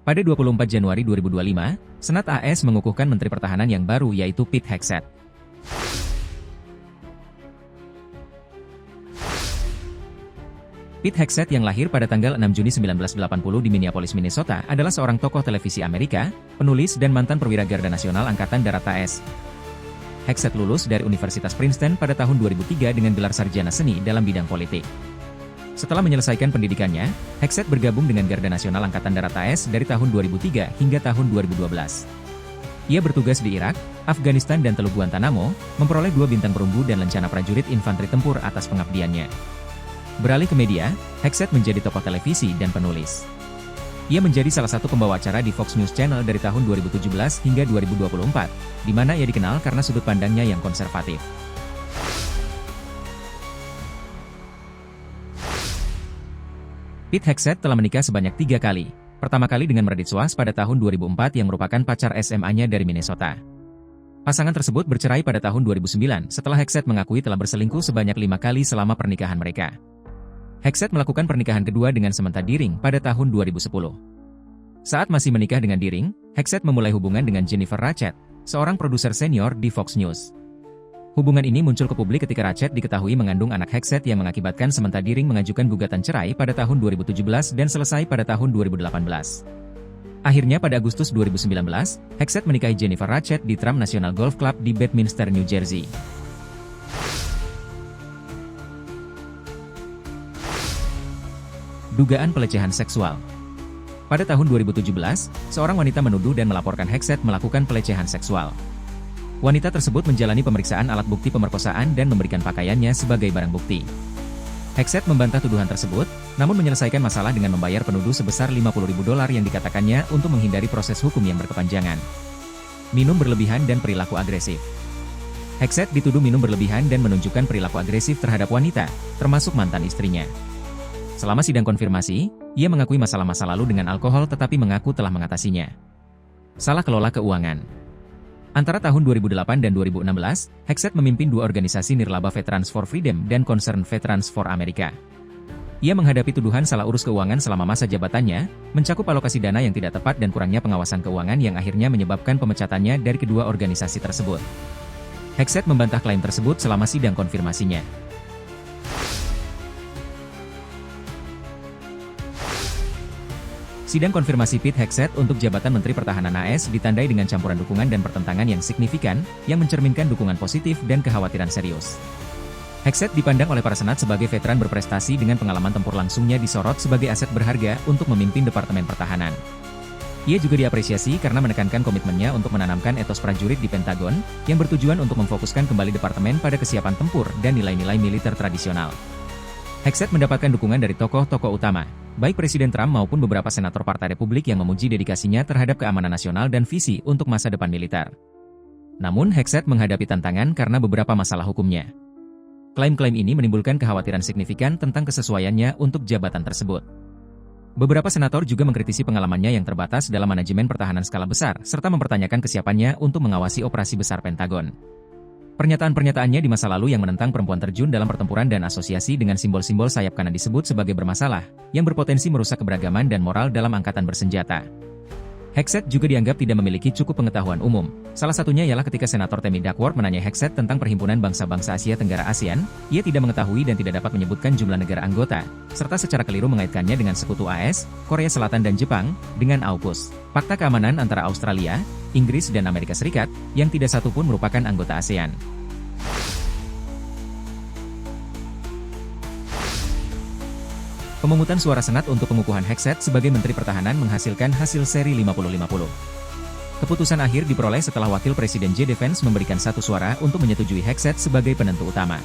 Pada 24 Januari 2025, Senat AS mengukuhkan Menteri Pertahanan yang baru yaitu Pete Hegseth. Pete Hegseth yang lahir pada tanggal 6 Juni 1980 di Minneapolis, Minnesota adalah seorang tokoh televisi Amerika, penulis dan mantan perwira Garda Nasional Angkatan Darat AS. Hegseth lulus dari Universitas Princeton pada tahun 2003 dengan gelar sarjana seni dalam bidang politik. Setelah menyelesaikan pendidikannya, Hegseth bergabung dengan Garda Nasional Angkatan Darat AS dari tahun 2003 hingga tahun 2012. Ia bertugas di Irak, Afghanistan dan Teluk Guantanamo, memperoleh 2 bintang perunggu dan lencana prajurit infanteri tempur atas pengabdiannya. Beralih ke media, Hegseth menjadi tokoh televisi dan penulis. Ia menjadi salah satu pembawa acara di Fox News Channel dari tahun 2017 hingga 2024, di mana ia dikenal karena sudut pandangnya yang konservatif. Pete Hegseth telah menikah sebanyak 3 kali. Pertama kali dengan Meredith Swass pada tahun 2004 yang merupakan pacar SMA-nya dari Minnesota. Pasangan tersebut bercerai pada tahun 2009 setelah Hegseth mengakui telah berselingkuh sebanyak 5 kali selama pernikahan mereka. Hegseth melakukan pernikahan kedua dengan Samantha Deering pada tahun 2010. Saat masih menikah dengan Deering, Hegseth memulai hubungan dengan Jennifer Ratched, seorang produser senior di Fox News. Hubungan ini muncul ke publik ketika Ratched diketahui mengandung anak Hegseth yang mengakibatkan Samantha Deering mengajukan gugatan cerai pada tahun 2017 dan selesai pada tahun 2018. Akhirnya pada Agustus 2019, Hegseth menikahi Jennifer Ratched di Trump National Golf Club di Bedminster, New Jersey. Dugaan pelecehan seksual. Pada tahun 2017, seorang wanita menuduh dan melaporkan Hegseth melakukan pelecehan seksual. Wanita tersebut menjalani pemeriksaan alat bukti pemerkosaan dan memberikan pakaiannya sebagai barang bukti. Hegseth membantah tuduhan tersebut, namun menyelesaikan masalah dengan membayar penuduh sebesar $50.000 yang dikatakannya untuk menghindari proses hukum yang berkepanjangan. Minum berlebihan dan perilaku agresif. Hegseth dituduh minum berlebihan dan menunjukkan perilaku agresif terhadap wanita, termasuk mantan istrinya. Selama sidang konfirmasi, ia mengakui masalah masa lalu dengan alkohol tetapi mengaku telah mengatasinya. Salah kelola keuangan. Antara tahun 2008 dan 2016, Hegseth memimpin 2 organisasi nirlaba Veterans for Freedom dan Concerned Veterans for America. Ia menghadapi tuduhan salah urus keuangan selama masa jabatannya, mencakup alokasi dana yang tidak tepat dan kurangnya pengawasan keuangan yang akhirnya menyebabkan pemecatannya dari kedua organisasi tersebut. Hegseth membantah klaim tersebut selama sidang konfirmasinya. Sidang konfirmasi Pete Hegseth untuk jabatan Menteri Pertahanan AS ditandai dengan campuran dukungan dan pertentangan yang signifikan, yang mencerminkan dukungan positif dan kekhawatiran serius. Hegseth dipandang oleh para senat sebagai veteran berprestasi dengan pengalaman tempur langsungnya disorot sebagai aset berharga untuk memimpin Departemen Pertahanan. Ia juga diapresiasi karena menekankan komitmennya untuk menanamkan etos prajurit di Pentagon, yang bertujuan untuk memfokuskan kembali departemen pada kesiapan tempur dan nilai-nilai militer tradisional. Hegseth mendapatkan dukungan dari tokoh-tokoh utama, baik Presiden Trump maupun beberapa senator Partai Republik yang memuji dedikasinya terhadap keamanan nasional dan visi untuk masa depan militer. Namun Hegseth menghadapi tantangan karena beberapa masalah hukumnya. Klaim-klaim ini menimbulkan kekhawatiran signifikan tentang kesesuaiannya untuk jabatan tersebut. Beberapa senator juga mengkritisi pengalamannya yang terbatas dalam manajemen pertahanan skala besar, serta mempertanyakan kesiapannya untuk mengawasi operasi besar Pentagon. Pernyataan-pernyataannya di masa lalu yang menentang perempuan terjun dalam pertempuran dan asosiasi dengan simbol-simbol sayap kanan disebut sebagai bermasalah, yang berpotensi merusak keberagaman dan moral dalam angkatan bersenjata. Hegseth juga dianggap tidak memiliki cukup pengetahuan umum. Salah satunya ialah ketika Senator Tammy Duckworth menanyai Hegseth tentang Perhimpunan Bangsa-Bangsa Asia Tenggara ASEAN, ia tidak mengetahui dan tidak dapat menyebutkan jumlah negara anggota, serta secara keliru mengaitkannya dengan sekutu AS, Korea Selatan dan Jepang, dengan AUKUS, Fakta Keamanan antara Australia, Inggris dan Amerika Serikat, yang tidak satu pun merupakan anggota ASEAN. Pemungutan suara Senat untuk pengukuhan Hegseth sebagai Menteri Pertahanan menghasilkan hasil seri 50-50. Keputusan akhir diperoleh setelah Wakil Presiden J.D. Vance memberikan 1 suara untuk menyetujui Hegseth sebagai penentu utama.